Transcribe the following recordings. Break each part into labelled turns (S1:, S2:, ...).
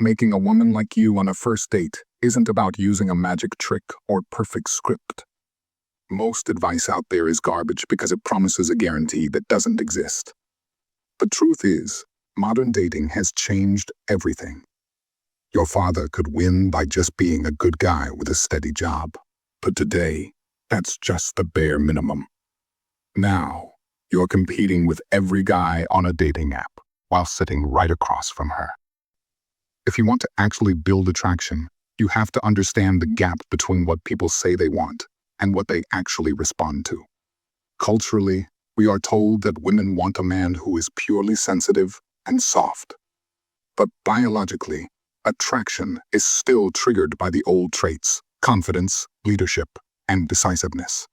S1: Making a woman like you on a first date isn't about using a magic trick or perfect script. Most advice out there is garbage because it promises a guarantee that doesn't exist. The truth is, modern dating has changed everything. Your father could win by just being a good guy with a steady job. But today, that's just the bare minimum. Now, you're competing with every guy on a dating app while sitting right across from her. If you want to actually build attraction, you have to understand the gap between what people say they want and what they actually respond to. Culturally, we are told that women want a man who is purely sensitive and soft. But biologically, attraction is still triggered by the old traits: confidence, leadership, and decisiveness.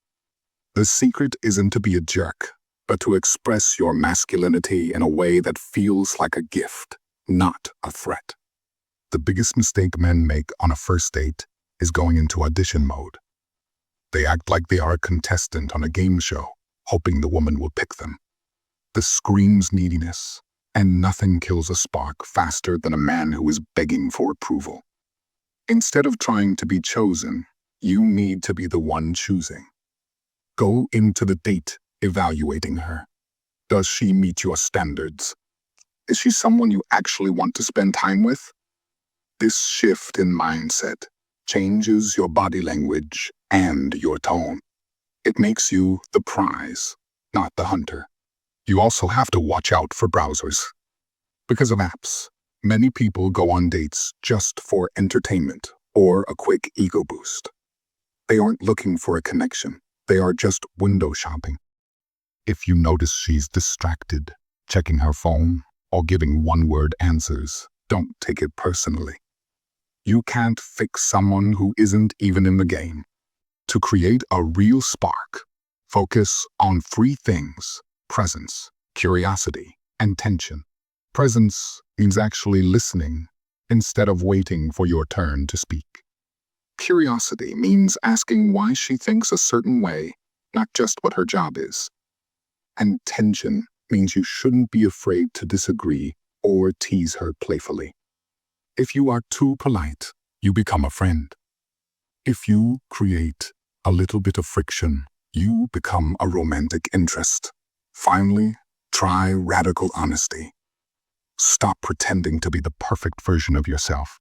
S1: The secret isn't to be a jerk, but to express your masculinity in a way that feels like a gift, not a threat. The biggest mistake men make on a first date is going into audition mode. They act like they are a contestant on a game show, hoping the woman will pick them. This screams neediness, and nothing kills a spark faster than a man who is begging for approval. Instead of trying to be chosen, you need to be the one choosing. Go into the date evaluating her. Does she meet your standards? Is she someone you actually want to spend time with? This shift in mindset changes your body language and your tone. It makes you the prize, not the hunter. You also have to watch out for browsers. Because of apps, many people go on dates just for entertainment or a quick ego boost. They aren't looking for a connection. They are just window shopping. If you notice she's distracted, checking her phone, or giving one-word answers, don't take it personally. You can't fix someone who isn't even in the game. To create a real spark, focus on 3 things: presence, curiosity, and tension. Presence means actually listening instead of waiting for your turn to speak. Curiosity means asking why she thinks a certain way, not just what her job is. And tension means you shouldn't be afraid to disagree or tease her playfully. If you are too polite, you become a friend. If you create a little bit of friction, you become a romantic interest. Finally, try radical honesty. Stop pretending to be the perfect version of yourself.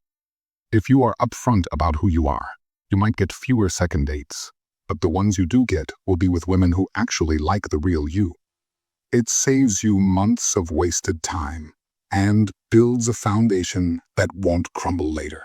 S1: If you are upfront about who you are, you might get fewer second dates, but the ones you do get will be with women who actually like the real you. It saves you months of wasted time and builds a foundation that won't crumble later.